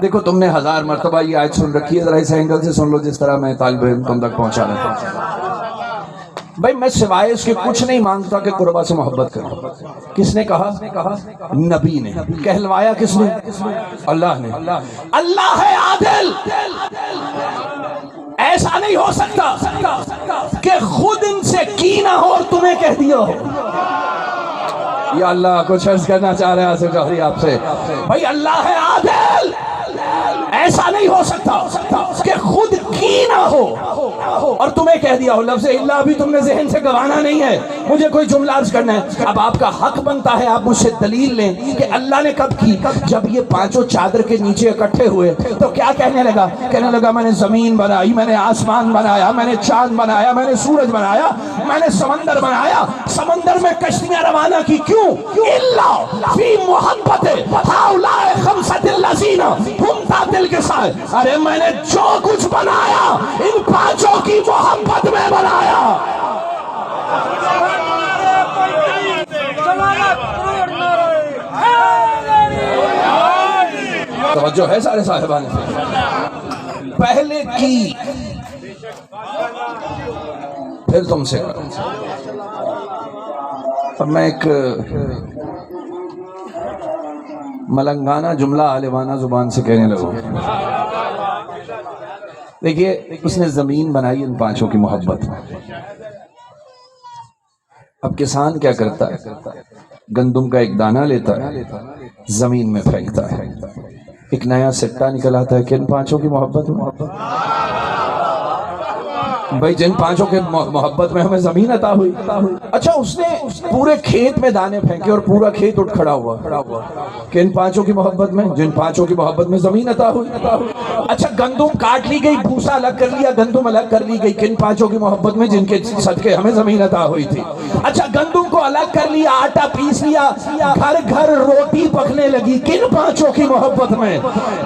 دیکھو تم نے 1000 مرتبہ یہ آیت سن رکھی ہے، ذرا اس اینگل سے سن لو جس طرح میں طالب علم تم تک پہنچا رہا ہوں۔ بھائی میں سوائے اس کے کچھ نہیں مانگتا کہ قربا سے محبت کرو۔ کس نے کہا؟ نبی نے۔ کہلوایا کس نے؟ اللہ نے۔ اللہ ہے عادل، ایسا نہیں ہو سکتا کہ خود ان سے کینہ ہو اور تمہیں کہہ دیا ہو۔ یا اللہ کچھ عرض کرنا چاہ رہے ہیں آصف جوہری آپ سے، بھائی اللہ ہے عادل، ایسا نہیں ہو سکتا کہ خود کینہ ہو اور تمہیں کہہ دیا ہو۔ لفظ اللہ بھی تم نے ذہن سے گوانا نہیں ہے، مجھے کوئی جملہ عرض کرنا ہے۔ اب آپ کا حق بنتا ہے آپ مجھ سے دلیل لیں کہ اللہ نے کب کی؟ جب یہ پانچوں چادر کے نیچے اکٹھے ہوئے تو کیا کہنے لگا؟ کہنے لگا میں نے زمین بنائی، میں نے آسمان بنایا، میں نے چاند بنایا، میں نے سورج بنایا، میں نے سمندر بنایا، سمندر میں کشتیاں روانہ کی۔ کیوں؟ اللہ فی محبت ہؤلاء خمسۃ الذین ہم تحت الکساء۔ ارے میں نے جو کچھ بنایا ان پانچوں کی محبت میں بنایا۔ توجہ ہے سارے صاحبان سے؟ پہلے کی پھر تم سے کروں۔ اب میں ایک ملنگانہ جملہ عالمانہ زبان سے کہنے لگا۔ دیکھیے اس نے زمین بنائی ان پانچوں کی محبت میں۔ اب کسان کیا کرتا ہے؟ گندم کا ایک دانہ لیتا ہے، زمین میں پھینکتا ہے، ایک نیا سٹا نکل آتا ہے کہ ان پانچوں کی محبت میں۔ بھائی جن پانچوں کے محبت میں ہمیں زمین عطا ہوئی۔ اچھا اس نے پورے کھیت میں دانے پھینکے اور پورا کھیت اٹھ کھڑا ہوا کہ ان پانچوں کی محبت میں، جن پانچوں کی محبت میں زمین عطا ہوئی۔ اچھا گندم کاٹ لی گئی، بھوسا الگ کر لیا، گندم الگ کر لی گئی، کن پانچوں کی محبت میں جن کے صدقے ہمیں زمین عطا ہوئی تھی۔ اچھا گندم کو الگ کر لیا، آٹا پیس لیا، گھر گھر روٹی پکنے لگی، کن پانچوں کی محبت میں؟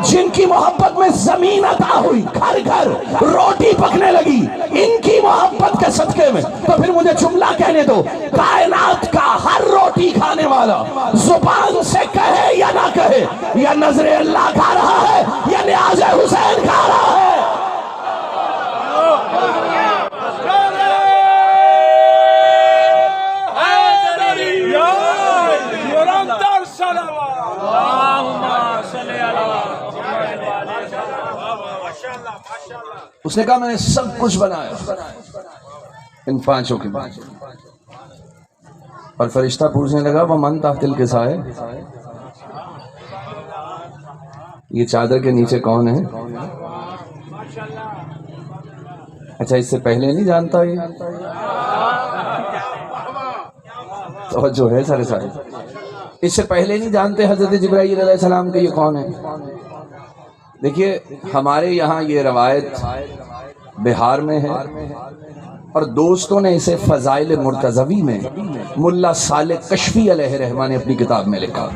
جن کی محبت میں زمین عطا ہوئی، گھر گھر روٹی پکنے لگی، ان کی محبت کے صدقے میں۔ تو پھر مجھے جملہ کہنے دو، کائنات کا ہر روٹی کھانے والا زبان سے کہے یا نہ کہے، یا نظر اللہ کھا رہا ہے یا نیاز حسین کھا رہا ہے؟ اس نے کہا میں نے سب کچھ بنایا ان پانچوں کی بات۔ اور فرشتہ پوچھنے لگا ومن تحت الکساء، یہ چادر کے نیچے کون ہے؟ اچھا اس سے پہلے نہیں جانتا یہ؟ توجہ ہے سارے سارے؟ اس سے پہلے نہیں جانتے حضرت جبرائیل علیہ السلام کہ یہ کون ہے؟ دیکھیے ہمارے یہاں یہ روایت بہار میں ہے اور دوستوں نے اسے فضائل مرتضوی میں ملا صالح کشفی علیہ رحمہ نے اپنی کتاب میں لکھا۔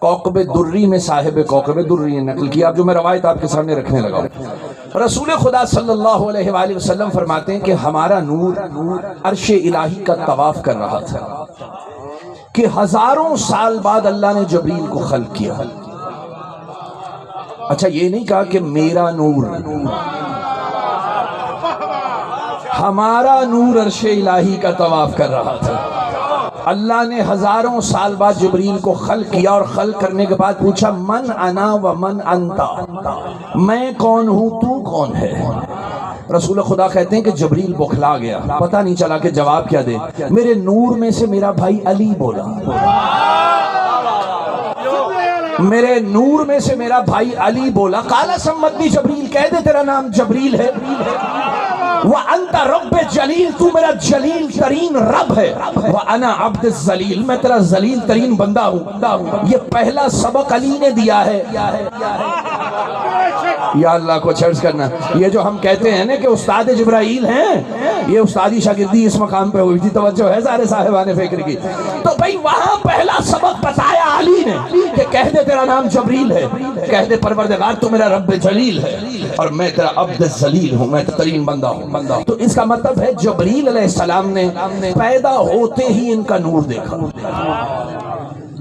کوکب دری میں صاحب کوکب دری نے نقل کیا، اب جو میں روایت آپ کے سامنے رکھنے لگا ہوں۔ رسول خدا صلی اللہ علیہ وآلہ وسلم فرماتے ہیں کہ ہمارا نور عرش الہی کا طواف کر رہا تھا کہ ہزاروں سال بعد اللہ نے جبریل کو خلق کیا۔ اچھا یہ نہیں کہا کہ میرا نور، ہمارا نور عرش الہی کا طواف کر رہا تھا۔ اللہ نے ہزاروں سال بعد جبریل کو خلق کیا اور خلق کرنے کے بعد پوچھا من انا و من انتا، میں کون ہوں تو کون ہے؟ رسول خدا کہتے ہیں کہ جبریل بخلا گیا، پتہ نہیں چلا کہ جواب کیا دے۔ میرے نور میں سے میرا بھائی علی بولا، میرے نور میں سے میرا بھائی علی بولا۔ قال سمتنی جبریل، کہہ دے تیرا نام جبریل ہے۔ وَأَنْتَ رَبِّ جلیل، تو میرا جلیل ترین رب ہے۔ وَأَنَا عَبْدِ الذَّلِيلِ، میں تیرا ذلیل ترین بندہ ہوں۔ یہ پہلا سبق علی نے دیا ہے۔ یا اللہ کو عرض کرنا، یہ جو ہم کہتے ہیں نا کہ استاد جبرائیل ہیں، یہ استادی شاگردی اس مقام پہ ہوئی تھی۔ توجہ ہے سارے صاحبان فکر کی؟ تو بھئی وہاں پہلا سبق بتایا علی نے کہ کہہ دے تیرا نام جبریل ہے، کہہ دے پروردگار تو میرا رب جلیل ہے اور میں تیرا عبد الذلیل ہوں، میں ترین بندہ ہوں۔ تو اس کا مطلب ہے جبریل علیہ السلام نے پیدا ہوتے ہی ان کا نور دیکھا۔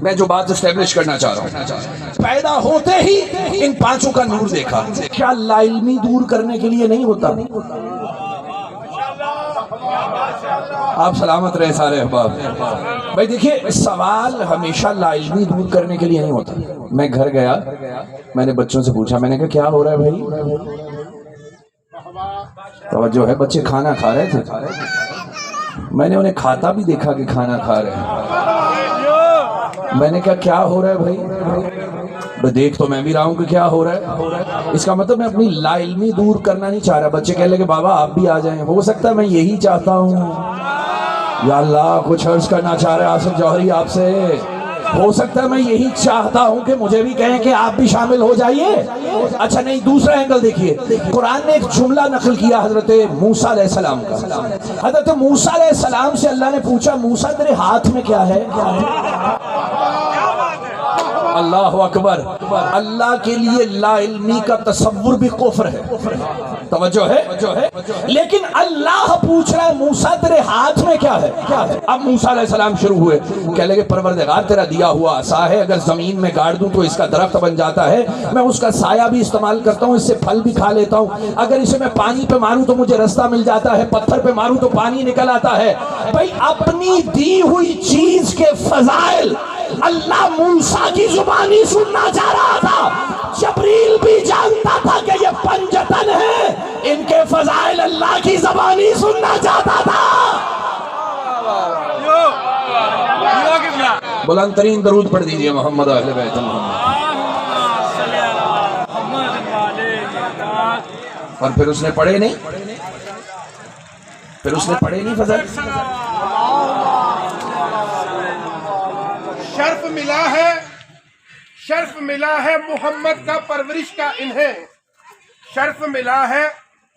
میں جو بات اسٹیبلش کرنا چاہ رہا ہوں، پیدا ہوتے ہی ان پانچوں کا نور دیکھا. کیا لا علمی دور کرنے کے لیے نہیں ہوتا؟ آپ سلامت رہے سارے احباب. بھائی دیکھیے، سوال ہمیشہ لا علمی دور کرنے کے لیے نہیں ہوتا. میں گھر گیا، میں نے بچوں سے پوچھا، میں نے کہا کیا ہو رہا ہے بھائی؟ توجہ ہے، بچے کھانا کھا رہے تھے. میں نے انہیں کھاتا بھی دیکھا کہ کھانا کھا رہے ہیں. میں نے کہا کیا ہو رہا ہے بھائی؟ دیکھ تو میں بھی رہا ہوں کہ کیا ہو رہا ہے. اس کا مطلب میں اپنی لا علمی دور کرنا نہیں چاہ رہا. بچے کہہ لگے بابا آپ بھی آ جائیں. ہو سکتا ہے میں یہی چاہتا ہوں. یا اللہ، کچھ عرض کرنا چاہ رہے آصف جوہری آپ سے. ہو سکتا ہے میں یہی چاہتا ہوں کہ مجھے بھی کہیں کہ آپ بھی شامل ہو جائیے. اچھا نہیں، دوسرا اینگل دیکھیے. قرآن نے ایک جملہ نقل کیا حضرت موسیٰ علیہ السلام کا. حضرت موسیٰ علیہ السلام سے اللہ نے پوچھا، موسیٰ تیرے ہاتھ میں کیا ہے؟ اللہ اکبر. اللہ کے لیے لا علمی کا تصور بھی کفر ہے. توجہ ہے. لیکن اللہ پوچھ رہا ہے موسیٰ تیرے ہاتھ میں کیا ہے؟ اب موسیٰ علیہ السلام شروع ہوئے، کہہ لگے پروردگار تیرا دیا ہوا عصا ہے، اگر زمین میں گاڑ دوں تو اس کا درخت بن جاتا ہے، میں اس کا سایہ بھی استعمال کرتا ہوں، اس سے پھل بھی کھا لیتا ہوں، اگر اسے میں پانی پہ ماروں تو مجھے رستہ مل جاتا ہے، پتھر پہ ماروں تو پانی نکل آتا ہے. بھائی اپنی دی ہوئی چیز کے فضائل اللہ موسیٰ کی زبانی سننا چاہ رہا تھا. جبریل بھی جانتا تھا کہ یہ پنجتن ہے، ان کے فضائل اللہ کی زبانی سننا چاہتا تھا. بلند ترین درود پڑھ دیجئے محمد اہل بیت محمد. اور پھر اس نے پڑھے نہیں، فضائل. شرف ملا ہے محمد کا پرورش کا انہیں. شرف ملا ہے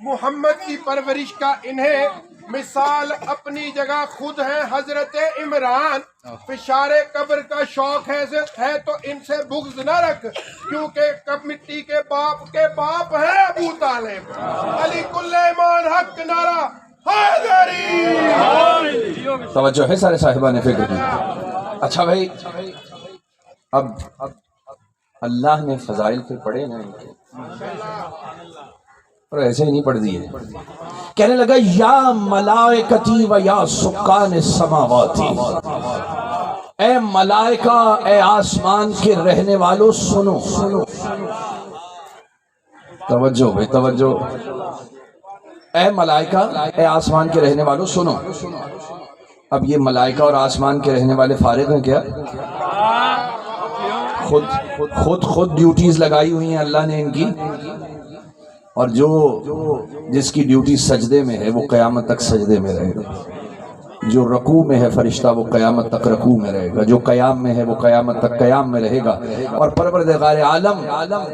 محمد کی پرورش کا انہیں. مثال اپنی جگہ خود ہے حضرت عمران. فشار قبر کا شوق ہے تو ان سے بغض نہ رکھ، کیونکہ کب مٹی کے باپ ہے ابو طالب. علی کل ایمان حق نعرہ حیدری. توجہ ہے سارے صاحبان فکر کی. اچھا بھائی، اب اللہ نے فضائل پہ پڑھے نا، اور ایسے ہی نہیں پڑھ دیے. کہنے لگا یا ملائکتی و یا سکان السماواتی، اے ملائکہ، اے آسمان کے رہنے والوں سنو. توجہ بھائی توجہ. اے ملائکہ، اے آسمان کے رہنے والوں سنو. اب یہ ملائکہ اور آسمان کے رہنے والے فارغ ہیں کیا؟ خود ڈیوٹیز لگائی ہوئی ہیں اللہ نے ان کی. اور جس کی ڈیوٹی سجدے میں ہے وہ قیامت تک سجدے میں رہے گا. جو رکوع میں ہے فرشتہ وہ قیامت تک رکوع میں رہے گا. جو قیام میں ہے وہ قیامت تک قیام میں رہے گا. اور پروردگار عالم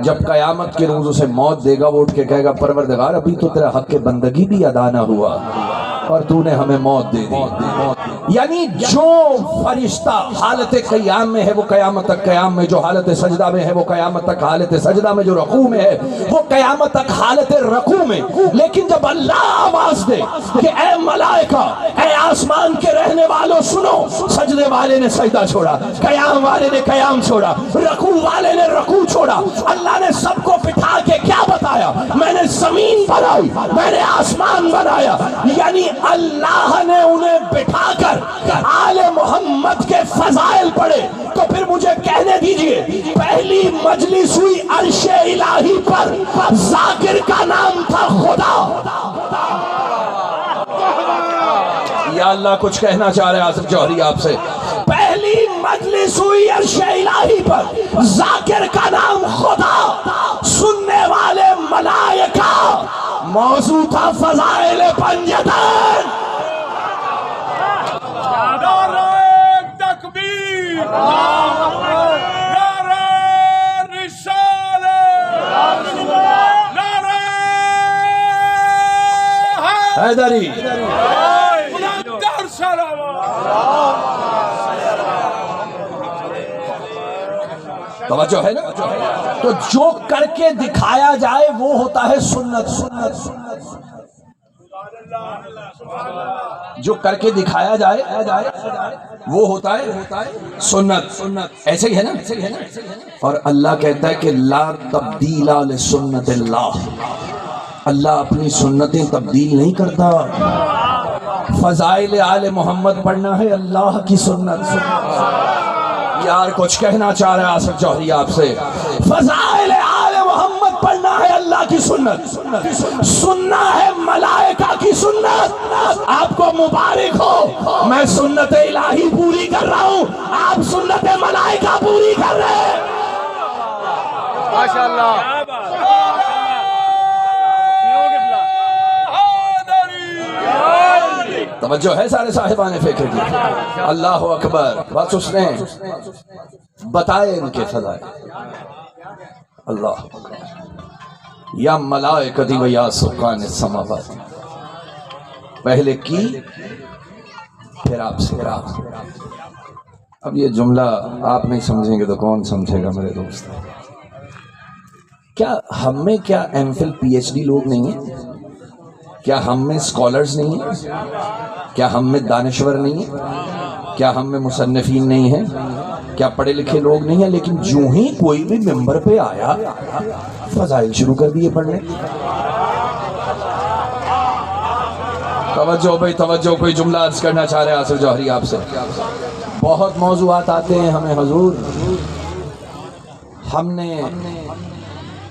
جب قیامت کے روز اسے موت دے گا، وہ اٹھ کے کہے گا پروردگار ابھی تو تیرا حق بندگی بھی ادا نہ ہوا اور تو نے ہمیں موت دے دی. یعنی جو فرشتہ حالت قیام میں ہے وہ قیامت تک قیام میں، جو حالت سجدہ میں ہے وہ قیامت تک حالت سجدہ میں، جو رکوع میں ہے وہ قیامت تک حالت رکوع میں. لیکن جب اللہ آواز دے کہ اے ملائکہ، اے آسمان کے رہنے والوں سنو، سجدے والے نے سجدہ چھوڑا، قیام والے نے قیام چھوڑا، رکوع والے نے رکوع چھوڑا. اللہ نے سب کو بٹھا کے کیا بتایا؟ میں نے زمین بنائی، میں نے آسمان بنایا. یعنی اللہ نے انہیں بٹھا کر آل محمد کے فضائل پڑھے. تو پھر مجھے کہنے دیجئے، پہلی مجلس ہوئی عرش الہی پر، ذاکر کا نام تھا خدا. یا اللہ، کچھ کہنا چاہ رہے آصف جوہری آپ سے. پہلی مجلس ہوئی عرش الہی پر، ذاکر کا نام خدا، سننے والے ملائکہ، موضوع تھا فضائل پنجتن. حیدری توجہ ہے نا. تو جو کر کے دکھایا جائے وہ ہوتا ہے سنت. جو کر کے دکھایا جائے وہ ہوتا ہے سنت. ایسے ہی ہے نا. اور اللہ کہتا ہے کہ لا تبدیل لسنت اللہ. اللہ اپنی سنتیں تبدیل نہیں کرتا. فضائل آل محمد پڑھنا ہے اللہ کی سنت. یار کچھ کہنا چاہ رہا ہے آصف جوہری آپ سے. فضائل آل محمد پڑھنا ہے اللہ کی سنت. سننا ہے ملائکہ کی سنت. آپ کو مبارک ہو, میں سنت الہی پوری کر رہا ہوں, آپ سنت ملائکہ پوری کر رہے ہیں. ماشاءاللہ. توجہ ہے سارے صاحبان فکر کی. اللہ اکبر. بس اس نے بتائے ان کے فضائل. اللہ یا ملائکتی و یا سکان السماوات. پہلے کی پھر آپ سے. اب یہ جملہ آپ نہیں سمجھیں گے تو کون سمجھے گا میرے دوست. کیا ہم میں کیا M Phil P H D لوگ نہیں ہیں؟ کیا ہم میں اسکالرز نہیں ہیں؟ کیا ہم میں دانشور نہیں ہیں؟ کیا ہم میں مصنفین نہیں ہیں؟ کیا پڑھے لکھے لوگ نہیں ہیں؟ لیکن جو ہی کوئی بھی ممبر پہ آیا فضائل شروع کر دیے پڑھنے. توجہ بھائی توجہ. کوئی جملہ عرض کرنا چاہ رہے ہیں آصف جوہری آپ سے. بہت موضوعات آتے ہیں ہمیں حضور. ہم نے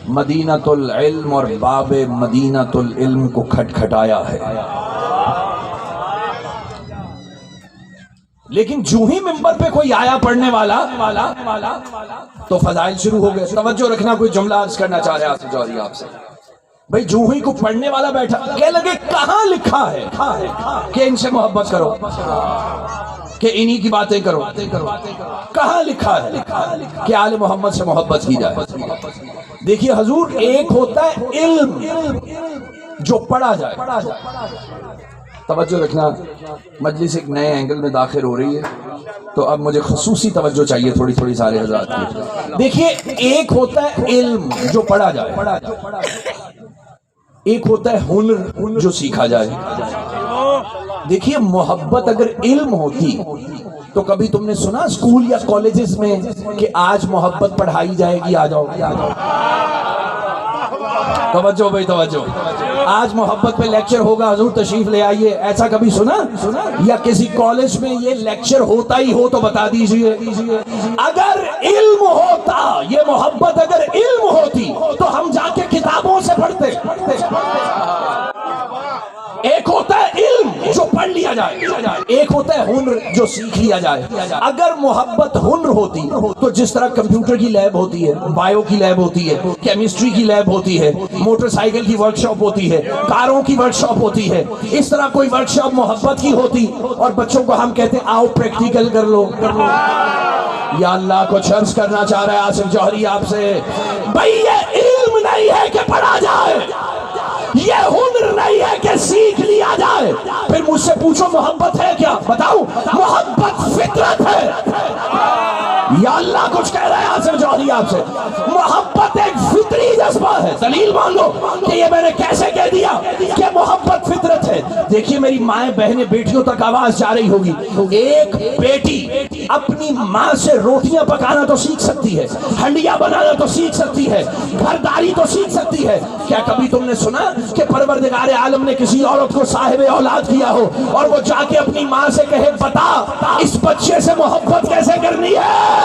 مدینۃ العلم اور باب مدینۃ العلم کو کھٹکھٹایا ہے, لیکن جو ہی ممبر پہ کوئی آیا پڑھنے والا تو فضائل شروع ہو گئے. توجہ رکھنا. کوئی جملہ عرض کرنا چاہ رہے ہیں آصف جوہری آپ سے. بھئی جو ہی کو پڑھنے والا بیٹھا کہنے لگے کہاں لکھا ہے کہ ان سے محبت کرو, کہ انہی کی باتیں کرو. کہاں لکھا ہے کہ آل محمد سے محبت کی جائے؟ دیکھیے حضور, ایک ہوتا ہے علم جو پڑھا جائے. توجہ رکھنا. مجلس ایک نئے اینگل میں داخل ہو رہی ہے تو اب مجھے خصوصی توجہ چاہیے تھوڑی سارے حضرات کی. دیکھیے ایک ہوتا ہے علم جو پڑھا جائے, ایک ہوتا ہے ہنر جو سیکھا جائے. دیکھیے محبت اگر علم ہوتی تو کبھی تم نے سنا اسکول یا کالجز میں کہ آج محبت پڑھائی جائے گی, آ جاؤ. توجہ بھائی توجہ. آج محبت پہ لیکچر ہوگا, حضور تشریف لے آئیے, ایسا کبھی سنا؟ یا کسی کالج میں یہ لیکچر ہوتا ہی ہو تو بتا دیجئے. اگر علم ہوتا, یہ محبت اگر علم ہوتی تو ہم جا کے کتابوں سے پڑھتے. ایک ہوتا ہے علم جو پڑھ لیا جائے, ایک ہوتا ہے ہنر جو سیکھ لیا جائے. اگر محبت ہنر ہوتی تو جس طرح کمپیوٹر کی لیب ہوتی ہے, بایو کی لیب ہوتی ہے, کیمسٹری کی لیب ہوتی ہے, موٹر سائیکل کی ورکشاپ ہوتی ہے, کاروں کی ورکشاپ ہوتی ہے, اس طرح کوئی ورکشاپ محبت کی ہوتی اور بچوں کو ہم کہتے ہیں آؤ پریکٹیکل کر لو. یا اللہ کچھ عرض کرنا چاہ رہا ہے آصف جوہری آپ سے. بھئی یہ علم نہیں ہے کہ پڑھا جائے, یہ ہنر نہیں ہے کہ سیکھ لیا جائے. پھر مجھ سے پوچھو محبت ہے کیا؟ بتاؤ. محبت فطرت ہے. یا اللہ کچھ کہہ رہا ہے آصف جوہری آپ سے. محبت ایک فطری جذبہ ہے. دلیل مان لو کہ یہ میں نے کیسے کہہ دیا کہ محبت فطرت ہے. دیکھیے میری مائیں بہنیں بیٹیوں تک آواز جا رہی ہوگی. ایک بیٹی اپنی ماں سے روٹیاں پکانا تو سیکھ سکتی ہے, ہنڈیاں بنانا تو سیکھ سکتی ہے, گھرداری تو سیکھ سکتی ہے. کیا کبھی تم نے سنا کہ پروردگار عالم نے کسی عورت کو صاحب اولاد کیا ہو اور وہ جا کے اپنی ماں سے کہے بتا اس بچے سے محبت کیسے کرنی ہے؟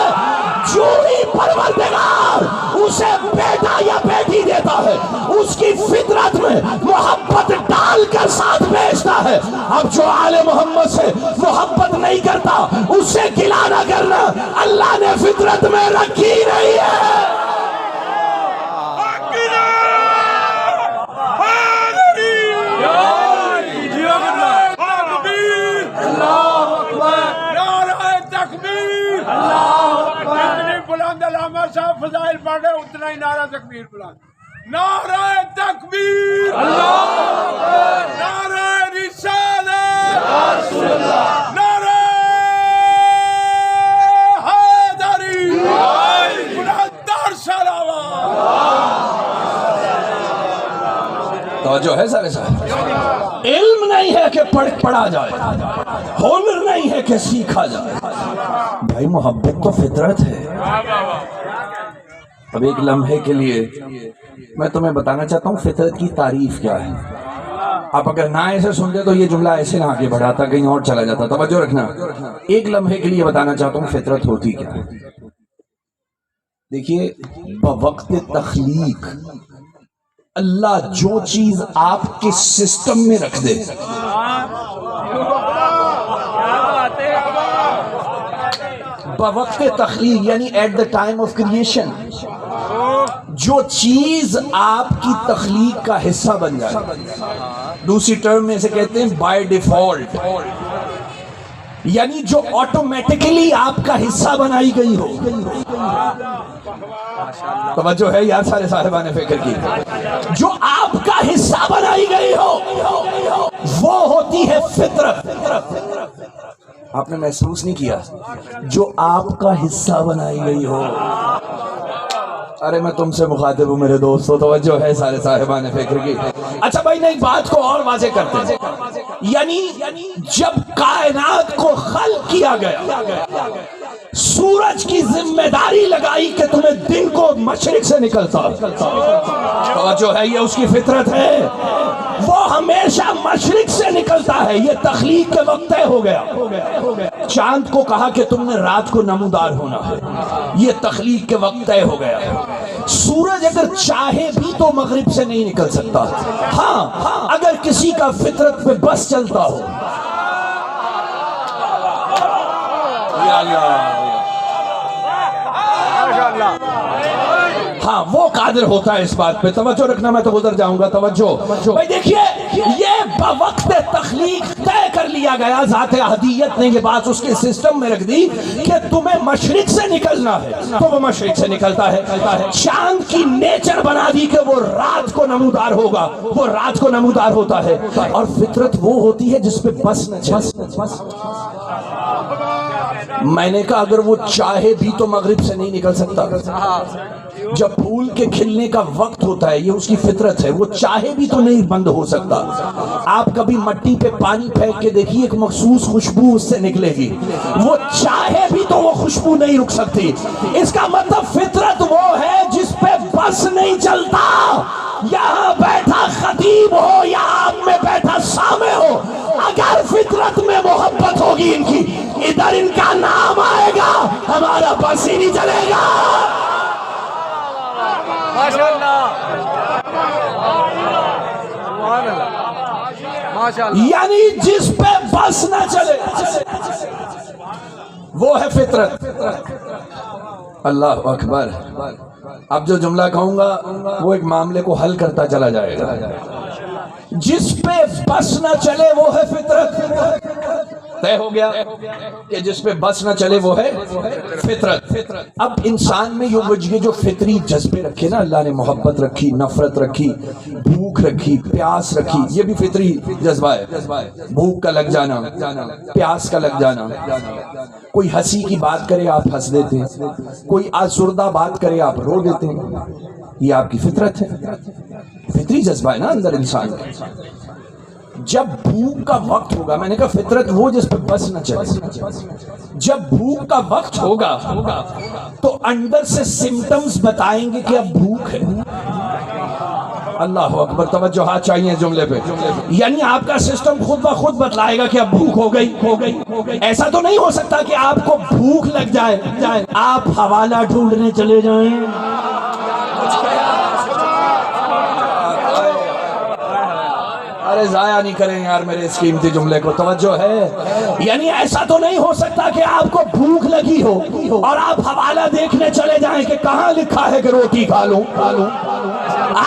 جو ہی پروردگار اسے بیٹا یا بیٹی دیتا ہے اس کی فطرت میں محبت ڈال کر ساتھ بھیجتا ہے. اب جو آل محمد سے محبت نہیں کرتا اس سے گلہ نہ کرنا, اللہ نے فطرت میں رکھی نہیں ہے. صاحب فضائل پڑھ رہے اتنا ہی نعرہ تکبیر بلند. نعرہ تکبیر, نعرہ رسالت, نعرہ حیدری, بلندتر صلوات. توجہ ہے سارے صاحب. علم نہیں ہے کہ پڑھا جائے، ہنر نہیں ہے کہ سیکھا جائے۔ بھائی محبت تو فطرت ہے۔ اب ایک لمحے کے لیے میں تمہیں بتانا چاہتا ہوں فطرت کی تعریف کیا ہے۔ آپ اگر نہ ایسے سنتے تو یہ جملہ ایسے نہ آگے بڑھاتا، کہیں اور چلا جاتا۔ توجہ رکھنا، ایک لمحے کے لیے بتانا چاہتا ہوں فطرت ہوتی کیا ہے۔ دیکھیے، بوقت تخلیق اللہ جو چیز آپ کے سسٹم میں رکھ دے، بوقت تخلیق یعنی at the time of creation, جو چیز آپ کی تخلیق کا حصہ بن جائے، دوسری ٹرم میں سے کہتے ہیں بائی ڈیفالٹ، یعنی جو آٹومیٹکلی آپ کا حصہ بنائی گئی ہو۔ توجہ ہے یار سارے صاحبان فکر کی، جو آپ کا حصہ بنائی گئی ہو وہ ہوتی ہے فطرت۔ آپ نے محسوس نہیں کیا؟ جو آپ کا حصہ بنائی گئی ہو۔ ارے میں تم سے مخاطب ہوں میرے دوستو، توجہ ہے سارے صاحبان فکر کی۔ اچھا بھائی نہیں، بات کو اور واضح کرتے ہیں، یعنی جب کائنات کو خلق کیا گیا، سورج کی ذمہ داری لگائی کہ تمہیں دن کو مشرق سے نکلتا، توجہ ہے یہ اس کی فطرت ہے، وہ ہمیشہ مشرق سے نکلتا ہے۔ یہ تخلیق کے وقت طے ہو گیا۔ چاند کو کہا کہ تم نے رات کو نمودار ہونا ہے، یہ تخلیق کے وقت طے ہو گیا۔ سورج اگر چاہے بھی تو مغرب سے نہیں نکل سکتا، ہاں اگر کسی کا فطرت پہ بس چلتا ہو۔ یا اللہ، ہاں وہ قادر ہوتا ہے اس بات پہ۔ توجہ رکھنا، میں تو گزر جاؤں گا۔ توجہ بھائی، دیکھیے یہ بوقت تخلیق طے کر لیا گیا، ذات احدیت نے یہ بات اس کے سسٹم میں رکھ دی کہ تمہیں مشرق سے نکلنا ہے تو وہ مشرق سے نکلتا ہے۔ چاند کی نیچر بنا دی کہ وہ رات کو نمودار ہوگا، وہ رات کو نمودار ہوتا ہے۔ اور فطرت وہ ہوتی ہے جس پہ بس نہ چلے۔ میں نے کہا اگر وہ چاہے بھی تو مغرب سے نہیں نکل سکتا۔ جب پھول کے کھلنے کا وقت ہوتا ہے، یہ اس کی فطرت ہے، وہ چاہے بھی تو نہیں بند ہو سکتا۔ آپ کبھی مٹی پہ پانی پھینک کے دیکھیے، ایک مخصوص خوشبو اس سے نکلے گی، وہ چاہے بھی تو وہ خوشبو نہیں رک سکتی۔ اس کا مطلب فطرت وہ ہے جس پہ بس نہیں چلتا۔ یہاں بیٹھا خطیب ہو یا آپ میں بیٹھا سامع ہو، اگر فطرت میں محبت ہوگی ان کی، ادھر ان کا نام آئے گا، ہمارا بس ہی نہیں چلے گا۔ یعنی جس پہ بس نہ چلے وہ ہے فطرت۔ اللہ اکبر۔ اب جو جملہ کہوں گا وہ ایک معاملے کو حل کرتا چلا جائے گا۔ جس پہ بس نہ چلے وہ ہے فطرت۔ طے ہو گیا کہ جس پہ بس نہ چلے وہ ہے فطرت۔ اب انسان میں یہ جو فطری جذبے رکھے نا اللہ نے، محبت رکھی، نفرت رکھی، بھوک رکھی، پیاس رکھی، یہ بھی فطری جذبہ ہے۔ بھوک کا لگ جانا، پیاس کا لگ جانا، کوئی ہنسی کی بات کرے آپ ہنس دیتے ہیں، کوئی آزردہ بات کرے آپ رو دیتے ہیں، یہ آپ کی فطرت ہے، فطری جذبہ ہے نا اندر انسان کا۔ جب بھوک کا وقت ہوگا، میں نے کہا فطرت وہ جس پہ بس نہ چلے، جب بھوک کا وقت ہوگا تو اندر سے سمٹمز بتائیں گے کہ اب بھوک ہے۔ اللہ اکبر، توجہ چاہیے جملے پہ، یعنی آپ کا سسٹم خود بخود بتلائے گا کہ اب بھوک ہو گئی۔ ایسا تو نہیں ہو سکتا کہ آپ کو بھوک لگ جائے آپ حوالہ ڈھونڈنے چلے جائیں۔ ارے ضائع نہیں کریں یار میرے اس قیمتی جملے کو، توجہ ہے۔ یعنی ایسا تو نہیں ہو سکتا کہ آپ کو بھوک لگی ہو اور آپ حوالہ دیکھنے چلے جائیں کہ کہاں لکھا ہے کہ روٹی کھا لوں۔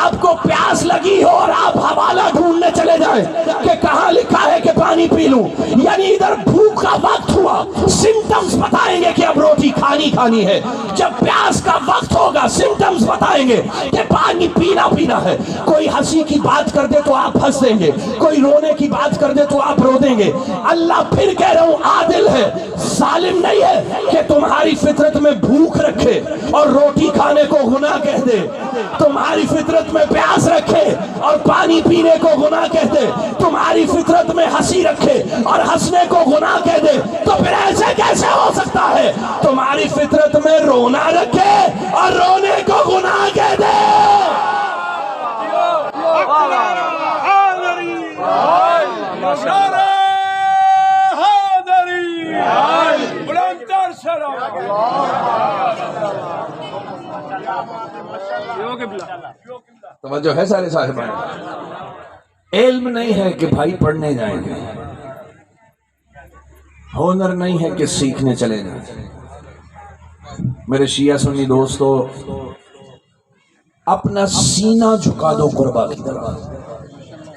آپ کو پیاس لگی ہو اور آپ حوالہ ڈھونڈنے چلے جائیں کہ کہاں لکھا ہے کہ پانی پی لوں۔ یعنی ادھر بھوک کا وقت ہوا، سمٹمز بتائیں گے کہ اب روٹی کھانی ہے۔ جب پیاس کا وقت ہوگا، سمٹمز بتائیں گے کہ پانی پینا ہے. کوئی ہنسی کی بات کر دے تو آپ ہنس دیں گے, کوئی رونے کی بات کر دے تو آپ رو دیں گے. اللہ پھر کہہ رہا ہوں عادل ہے, ظالم نہیں ہے کہ تمہاری فطرت میں بھوک رکھے اور روٹی کھانے کو گناہ کہہ دے, تمہاری فطرت میں پیاس رکھے اور پانی پینے کو گناہ کہہ دے, تمہاری فطرت میں ہنسی رکھے اور ہنسنے کو گناہ کہہ دے. تو پھر ایسے کیسے ہو سکتا ہے تمہاری فطرت میں رونا رکھے اور رونے کو گناہ کہہ دے؟ توجہ ہے سارے صاحبان؟ علم نہیں ہے کہ بھائی پڑھنے جائیں گے, ہنر نہیں ہے کہ سیکھنے چلے جائیں. میرے شیعہ سنی دوستو, اپنا سینہ جھکا دو قربا کی طرف,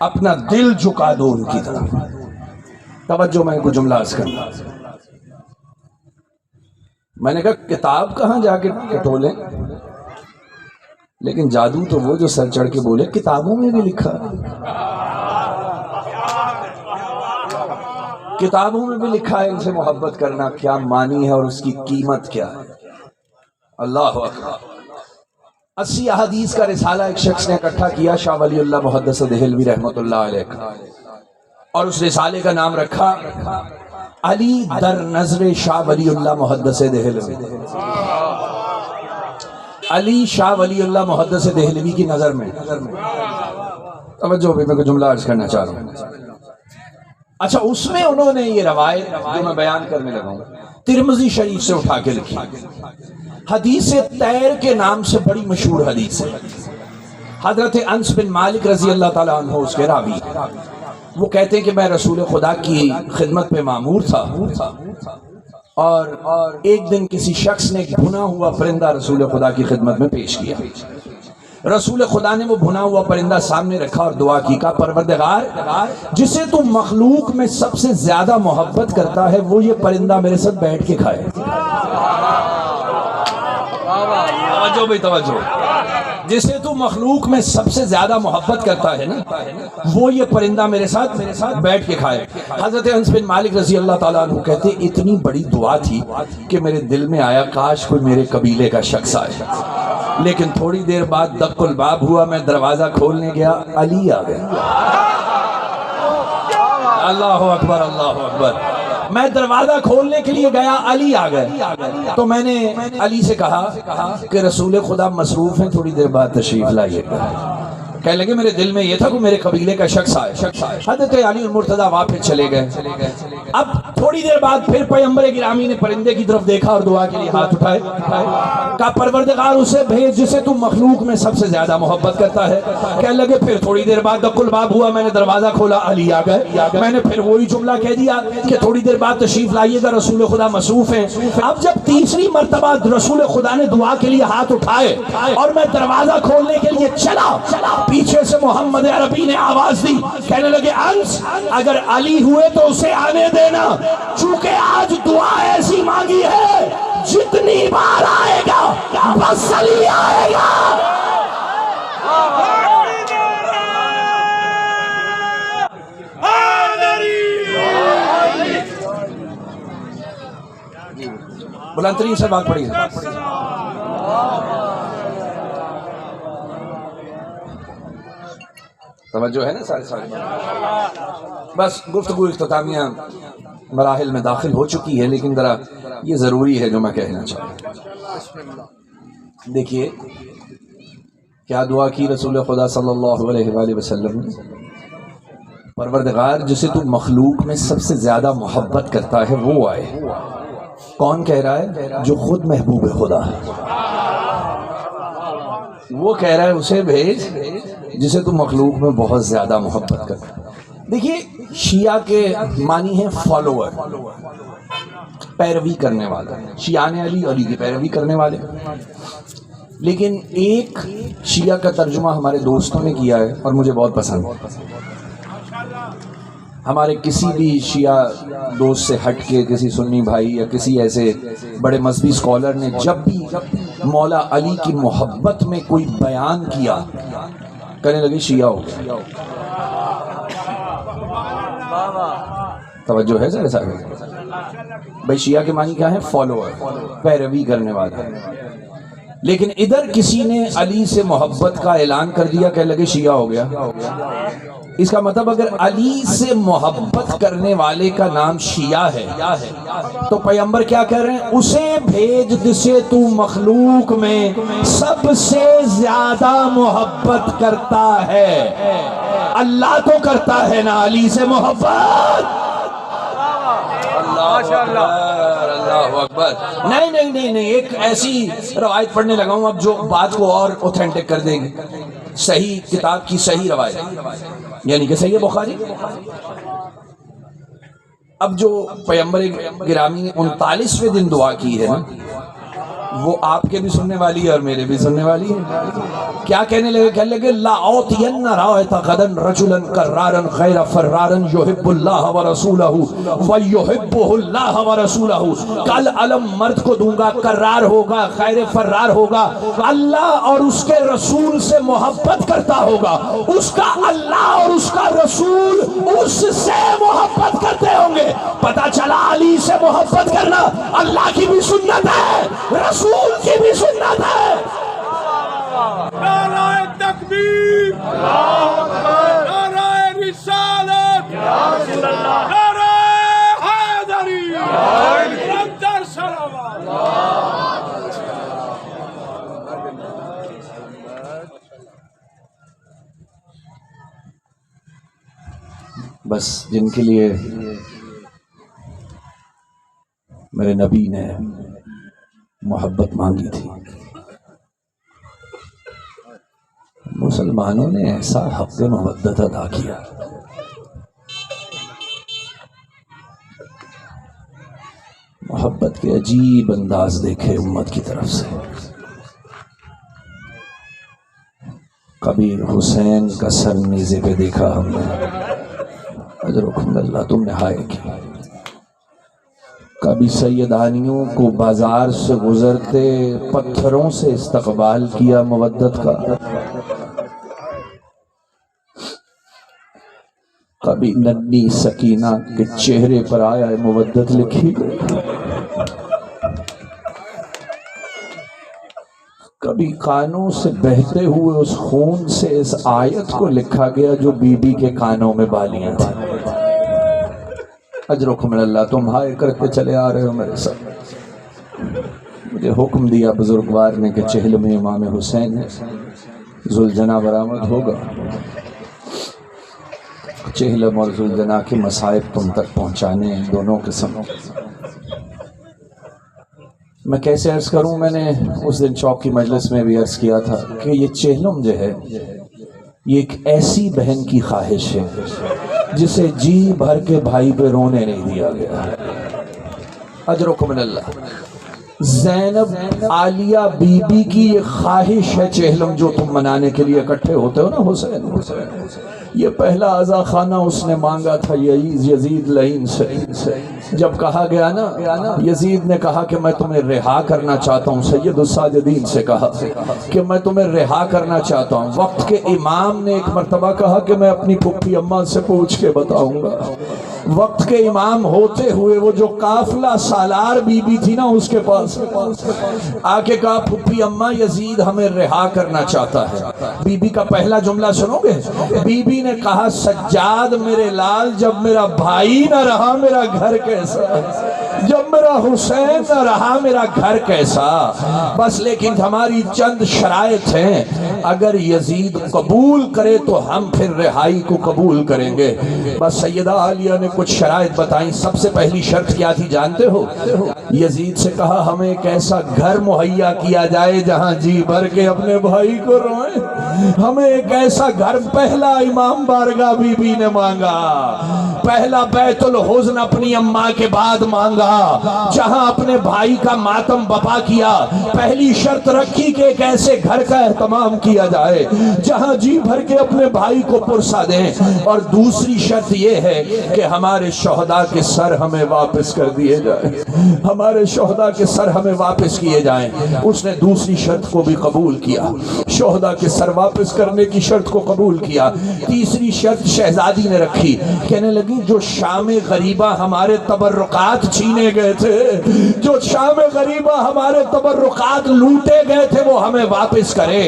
اپنا دل جھکا دو ان کی طرف. توجہ, میں کوئی جملہ عرض کرنا. میں نے کہا کتاب کہاں جا کے ٹولیں, لیکن جادو تو وہ جو سر چڑھ کے بولے کتابوں میں بھی لکھا, کتابوں میں بھی لکھا ہے ان سے محبت کرنا کیا معنی ہے اور اس کی قیمت کیا ہے. اللہ اکبر. 80 احادیث کا رسالہ ایک شخص نے اکٹھا کیا, شاہ ولی اللہ محدث دہلوی رحمۃ اللہ علیہ کا, اور اس رسالے کا نام رکھا علی در نظر شاہ ولی اللہ محدث دہلوی. علی شاہ ولی اللہ محدث دہلوی کی نظر میں. توجہ بھی, میں کو جملہ عرض کرنا چاہ رہا ہوں. اچھا, اس میں انہوں نے یہ روایت جو میں بیان کرنے لگا ہوں ترمذی شریف سے اٹھا کے لکھی. حدیث تیر کے نام سے بڑی مشہور حدیث ہے. حضرت انس بن مالک رضی اللہ تعالیٰ عنہ اس کے راوی, وہ کہتے ہیں کہ میں رسول خدا کی خدمت پہ مامور تھا, اور ایک دن کسی شخص نے ایک بھنا ہوا پرندہ رسول خدا کی خدمت میں پیش کیا. رسول خدا نے وہ بھنا ہوا پرندہ سامنے رکھا اور دعا کی, کہا پروردگار جسے تو مخلوق میں سب سے زیادہ محبت کرتا ہے وہ یہ پرندہ میرے ساتھ بیٹھ کے کھائے. توجہ بھائی توجہ, جسے تو مخلوق میں سب سے زیادہ محبت کرتا ہے نا وہ یہ پرندہ میرے ساتھ بیٹھ کے کھائے. حضرت انس بن مالک رضی اللہ تعالیٰ عنہ کہتے اتنی بڑی دعا تھی کہ میرے دل میں آیا کاش کوئی میرے قبیلے کا شخص آئے. لیکن تھوڑی دیر بعد دق الباب ہوا, میں دروازہ کھولنے گیا, علی آ گیا. اللہ اکبر, اللہ اکبر. میں دروازہ کھولنے کے لیے گیا, علی آ گئے. تو میں نے علی سے کہا کہ رسول خدا مصروف ہیں, تھوڑی دیر بعد تشریف لائیے گا. کہنے لگے میرے دل میں یہ تھا کہ میرے قبیلے کا شخص آئے. حضرت علی المرتضیٰ واپس چلے گئے. اب تھوڑی دیر بعد پھر پیغمبر گرامی نے پرندے کی طرف دیکھا اور دعا کے لیے ہاتھ اٹھائے, کہا پروردگار اسے بھیج جسے تو مخلوق میں سب سے زیادہ محبت کرتا ہے. کہنے لگے پھر تھوڑی دیر بعد دق الباب ہوا, میں نے دروازہ کھولا, علی آ گئے. میں نے پھر وہی جملہ کہہ دیا کہ تھوڑی دیر بعد تشریف لائیے گا, رسول خدا مصروف ہیں. اب جب تیسری مرتبہ رسول خدا نے دعا کے لیے ہاتھ اٹھائے اور میں دروازہ کھولنے کے لیے چلا, پیچھے سے محمد عربی نے آواز دی, کہنے لگے انس اگر علی ہوئے تو اسے آنے دینا, چونکہ آج دعا ایسی مانگی ہے جتنی بار آئے گا بس علی آئے گا. بلند ترین سے بات پڑی ہے. توجہ ہے نا سارے. بس گفتگو اختتامیہ مراحل میں داخل ہو چکی ہے, لیکن ذرا یہ ضروری ہے جو میں کہنا چاہتا ہوں. دیکھیے کیا دعا کی رسول خدا صلی اللہ علیہ وآلہ وسلم نے, پروردگار جسے تو مخلوق میں سب سے زیادہ محبت کرتا ہے وہ آئے. کون کہہ رہا ہے؟ جو خود محبوب خدا ہے. وہ کہہ رہا ہے اسے بھیج جسے تو مخلوق میں بہت زیادہ محبت کرتا ہے. دیکھیے شیعہ کے معنی ہے فالوور, پیروی کرنے والا. شیعان علی, علی کی پیروی کرنے والے. لیکن ایک شیعہ کا ترجمہ ہمارے دوستوں نے کیا ہے اور مجھے بہت پسند ہے. ہمارے کسی بھی شیعہ دوست سے ہٹ کے کسی سنی بھائی یا کسی ایسے بڑے مذہبی اسکالر نے جب بھی مولا علی کی محبت میں کوئی بیان کیا، کہنے لگے شیعہ ہو گیا۔ توجہ ہے ذرا صاحب؟ بھائی شیعہ کے معنی کیا ہے؟ فالوور، پیروی کرنے والا۔ لیکن ادھر کسی نے علی سے محبت کا اعلان کر دیا، کہنے لگے شیعہ ہو گیا۔ اس کا مطلب اگر علی سے محبت کرنے والے کا نام شیعہ ہے تو پیغمبر کیا کہہ رہے ہیں؟ اسے بھیج جسے تو مخلوق میں سب سے زیادہ محبت کرتا ہے۔ اللہ تو کرتا ہے نا علی سے محبت؟ اللہ اکبر۔ نہیں، ایک ایسی روایت پڑھنے لگا ہوں اب جو بات کو اور اوتھینٹک کر دے گی، صحیح کتاب کی صحیح روایت، یعنی کہ صحیح بخاری۔ اب جو پیغمبر گرامی نے 39ویں دن دعا کی ہے نا، وہ آپ کے بھی سننے والی ہے اور میرے بھی سننے والی ہے۔ کیا کہنے لگے؟ لا اوتین رایت غدا رجلا کرارا غیر فرارا یحب اللہ ورسولہ ویحبہ اللہ ورسولہ۔ کل علم مرد کو دوں گا، کرار ہوگا، خیر فرار ہوگا، اللہ اور اس کے رسول سے محبت کرتا ہوگا، اس کا اللہ اور اس کا رسول اس سے محبت کرتے ہوں گے۔ پتہ چلا علی سے محبت کرنا اللہ کی بھی سنت ہے، رسول کی بھی سنت ہے۔ نعرہ تکبیر، نعرہ رسالت، نعرہ حیدری، نعرہ صلوات۔ بس جن کے لیے میرے نبی نے محبت مانگی تھی، مسلمانوں نے ایسا حق مودت ادا کیا۔ محبت کے عجیب انداز دیکھے امت کی طرف سے۔ کبھی حسین کا سر نیزے پہ دیکھا ہم نے، اجرکم اللہ، تم نے ہائے کی۔ کبھی سیدانیوں کو بازار سے گزرتے پتھروں سے استقبال کیا مودت کا، کبھی ننھی سکینہ کے چہرے پر آیا ہے مودت لکھی گئی، کبھی کانوں سے بہتے ہوئے اس خون سے اس آیت کو لکھا گیا جو بی بی کے کانوں میں بالیاں تھیں۔ اجرکم اللہ، تم ہائے کرتے چلے آ رہے ہو میرے ساتھ۔ مجھے حکم دیا بزرگوار نے کہ چہل میں امام حسین ذوالجناح برآمد ہوگا، چہلم اور ذوالجناح کے مصائب تم تک پہنچانے ہیں دونوں قسموں۔ میں کیسے عرض کروں؟ میں نے اس دن چوک کی مجلس میں بھی عرض کیا تھا کہ یہ چہلم جو ہے یہ ایک ایسی بہن کی خواہش ہے جسے جی بھر کے بھائی پہ رونے نہیں دیا گیا۔ اجرکم اللہ، زینب عالیہ بی بی کی یہ خواہش ہے چہلم جو تم منانے کے لیے اکٹھے ہوتے ہو نا حسین، یہ پہلا عزا خانہ اس نے مانگا تھا یزید لعین سے۔ جب کہا گیا نا، یزید نے کہا کہ میں تمہیں رہا کرنا چاہتا ہوں، سید الساجدین سے کہا کہ میں تمہیں رہا کرنا چاہتا ہوں۔ وقت کے امام نے ایک مرتبہ کہا کہ میں اپنی پھپھی اماں سے پوچھ کے بتاؤں گا۔ وقت کے امام ہوتے ہوئے وہ جو قافلہ سالار بی بی تھی نا اس کے پاس آ کے کہا پھپھی اماں یزید ہمیں رہا کرنا چاہتا ہے۔ بی بی کا پہلا جملہ سنو گے؟ بی بی نے کہا سجاد میرے لال، جب میرا بھائی نہ رہا میرا گھر کیسا، جب میرا حسین نہ رہا میرا گھر کیسا۔ بس لیکن ہماری چند شرائط ہیں، اگر یزید قبول کرے تو ہم پھر رہائی کو قبول کریں گے۔ بس سیدہ عالیہ نے کچھ شرائط بتائیں۔ سب سے پہلی شرط کیا تھی جانتے ہو؟ یزید سے کہا ہمیں ایک ایسا گھر مہیا کیا جائے جہاں جی بھر کے اپنے بھائی کو روئیں، ہمیں ایک ایسا گھر۔ پہلا امام بارگاہ بی بی نے مانگا، پہلا بیت الحزن اپنی اماں کے بعد مانگا، جہاں اپنے بھائی کا ماتم بپا کیا، پہلی شرط رکھی کہ ایک ایسے گھر کا اہتمام کیا جائے جہاں جی بھر کے اپنے بھائی کو پرسا دیں، اور دوسری شرط یہ ہے کہ ہمارے شہداء کے سر ہمیں واپس کر دیے جائیں، ہمارے شہداء کے سر ہمیں واپس کیے جائیں۔ اس نے دوسری شرط کو بھی قبول کیا، شہداء کے سر واپس کرنے کی شرط کو قبول کیا۔ تیسری شرط شہزادی نے رکھی، کہنے لگی جو شام غریبہ ہمارے تبرکات چھینے گئے تھے، جو شام غریبہ ہمارے تبرکات لوٹے گئے تھے، وہ ہمیں واپس کرے۔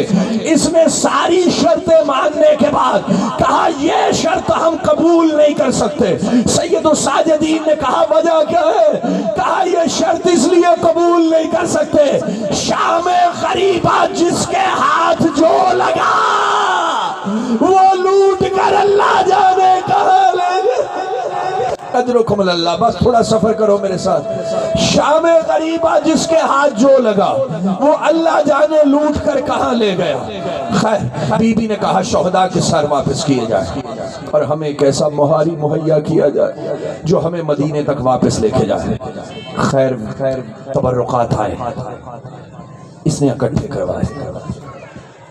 اس نے ساری شرطیں ماننے کے بعد کہا یہ شرط ہم قبول نہیں کر سکتے۔ سید الساجدین نے کہا وجہ کیا ہے؟ کہا یہ شرط اس لیے قبول نہیں کر سکتے، شام غریبہ جس کے ہاتھ جو لگا وہ لوٹ کر اللہ جانے کہاں لے گئے۔ اجرکم اللہ، بس تھوڑا سفر کرو میرے ساتھ۔ شام غریبہ جس کے ہاتھ جو لگا وہ اللہ جانے لوٹ کر کہاں لے گیا۔ خیر، بی بی نے کہا شہداء کے سر واپس کیے جائیں اور ہمیں ایک ایسا مہاری مہیا کیا جائے جو ہمیں مدینے تک واپس لے کے جائے۔ خیر تبرکات آئے، اس نے اکٹھے کروائے۔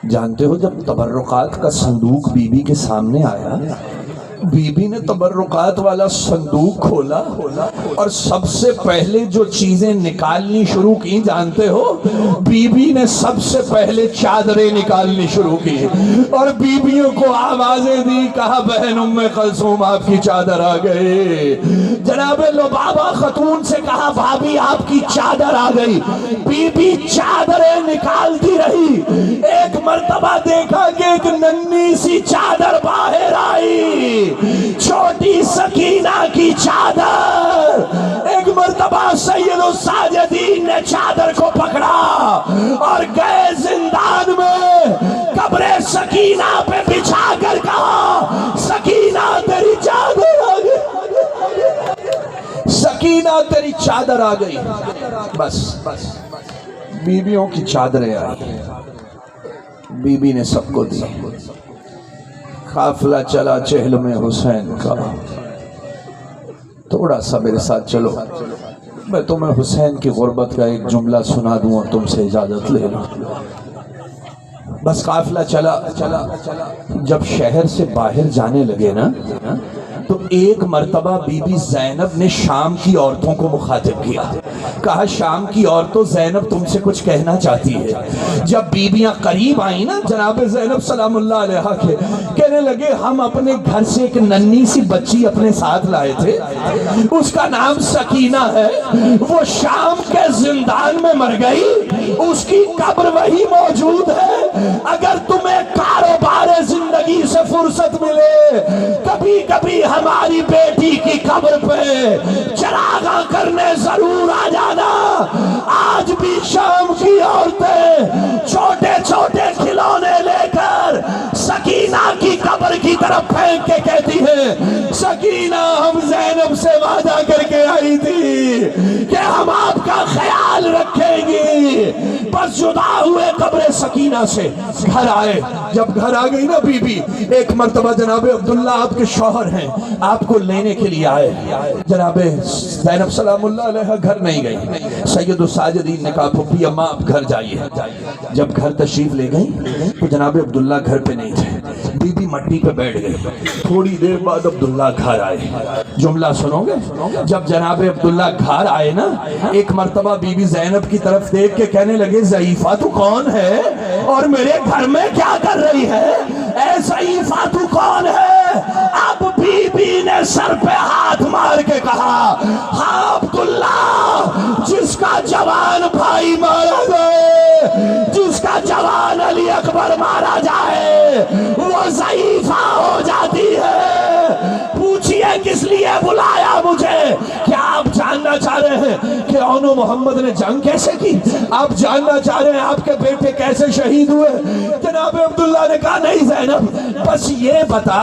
جانتے ہو جب تبرکات کا صندوق بی بی کے سامنے آیا، بی بی نے تبرکات والا صندوق کھولا اور سب سے پہلے جو چیزیں نکالنی شروع کی جانتے ہو؟ بی بی نے سب سے پہلے چادریں نکالنی شروع کی اور بیویوں کو آوازیں دی، کہا بہن ام کلثوم آپ کی چادر آ گئی۔ جناب لبابہ خاتون سے کہا بھابی آپ کی چادر آ گئی۔ بی بی چادریں نکالتی رہی، ایک مرتبہ دیکھا کہ ایک ننھی سی چادر باہر آئی، چھوٹی سکینہ کی چادر۔ ایک مرتبہ سید الساجدین نے چادر کو پکڑا اور گئے زندان میں، قبر سکینہ پہ بچھا کر کہا سکینہ تیری چادر آ گئی، سکینہ تیری چادر آ گئی۔ بس بیویوں کی چادریں آئی، بی بی نے سب کو دی۔ قافلہ چلا چہلم حسین کا، تھوڑا سا میرے ساتھ چلو، میں تمہیں حسین کی غربت کا ایک جملہ سنا دوں اور تم سے اجازت لے لوں۔ بس قافلہ چلا، جب شہر سے باہر جانے لگے نا تو ایک مرتبہ بی بی زینب نے شام کی عورتوں کو مخاطب کیا، کہا شام کی عورتوں زینب تم سے کچھ کہنا چاہتی ہے۔ جب بیویاں قریب آئیں نا جناب زینب سلام اللہ علیہا کے، کہنے لگے ہم اپنے گھر سے ایک ننھی سی بچی اپنے ساتھ لائے تھے، اس کا نام سکینہ ہے، وہ شام کے زندان میں مر گئی، اس کی قبر وہی موجود ہے، اگر تمہیں کاروبار زندگی سے فرصت ملے کبھی کبھی ہماری بیٹی کی قبر پہ چراغاں کرنے ضرور آ جانا۔ آج بھی شام کی عورتیں چھوٹے چھوٹے کھلونے لے کر سکینہ کی قبر کی طرف پھینک کے کہتی ہے سکینہ ہم زینب سے وعدہ کر کے آئی تھی کہ ہم آپ کا خیال رکھیں گی۔ بس جدا ہوئے قبر سکینہ سے گھر آئے، جب گھر آ گئی نا بی بی، ایک مرتبہ جناب عبداللہ آپ کے شوہر ہیں آپ کو لینے کے لیے آئے، جناب زینب سلام اللہ علیہ گھر نہیں گئی، سید الساجدین نے کہا پھپھی اماں آپ گھر جائیے۔ جب گھر تشریف لے گئی تو جناب عبداللہ گھر پہ نہیں تھے، بی بی مٹی پہ بیٹھ گئی۔ تھوڑی دیر بعد عبداللہ گھر آئے، جملہ سنو گے؟ جب جناب عبداللہ گھر آئے نا، ایک مرتبہ بی بی زینب کی طرف دیکھ کے کہنے لگے ضعیفہ تو کون ہے اور میرے گھر میں کیا کر رہی ہے؟ اے ضعیفہ تو کون ہے؟ اب بی بی نے سر پہ ہاتھ مار کے کہا ہاں عبداللہ، جس کا جوان بھائی مارا جائے، جس کا جوان علی اکبر مارا جائے وہ ضعیفہ ہو جاتی ہے۔ پوچھئے کس لیے بلایا مجھے؟ کیا آپ جاننا چاہ رہے ہیں کہ اونو محمد نے جنگ کیسے کی؟ آپ جاننا چاہ رہے ہیں آپ کے بیٹے کیسے شہید ہوئے؟ جناب عبداللہ نے کہا نہیں زینب، بس یہ بتا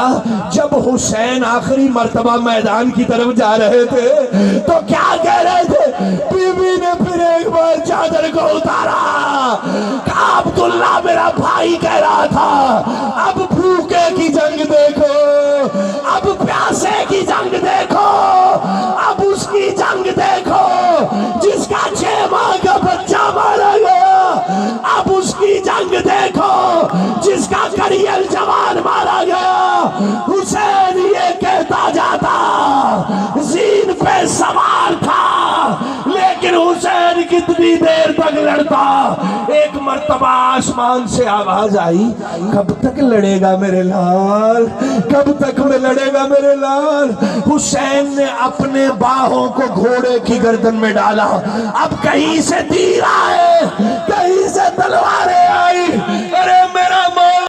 جب حسین آخری مرتبہ میدان کی طرف جا رہے تھے تو کیا کہہ رہے تھے؟ بی بی نے پھر ایک بار چادر کو اتارا، کہا عبداللہ میرا بھائی کہہ رہا تھا اب بھوکے کی جنگ دیکھو، اب پیاسے کی جنگ دیکھو۔ اتنی دیر تک لڑتا، ایک مرتبہ آسمان سے آواز آئی، کب تک لڑے گا میرے لال، کب تک میں لڑے گا میرے لال؟ حسین نے اپنے باہوں کو گھوڑے کی گردن میں ڈالا، اب کہیں سے تیر آئے، کہیں سے تلواریں آئی، ارے میرا مولا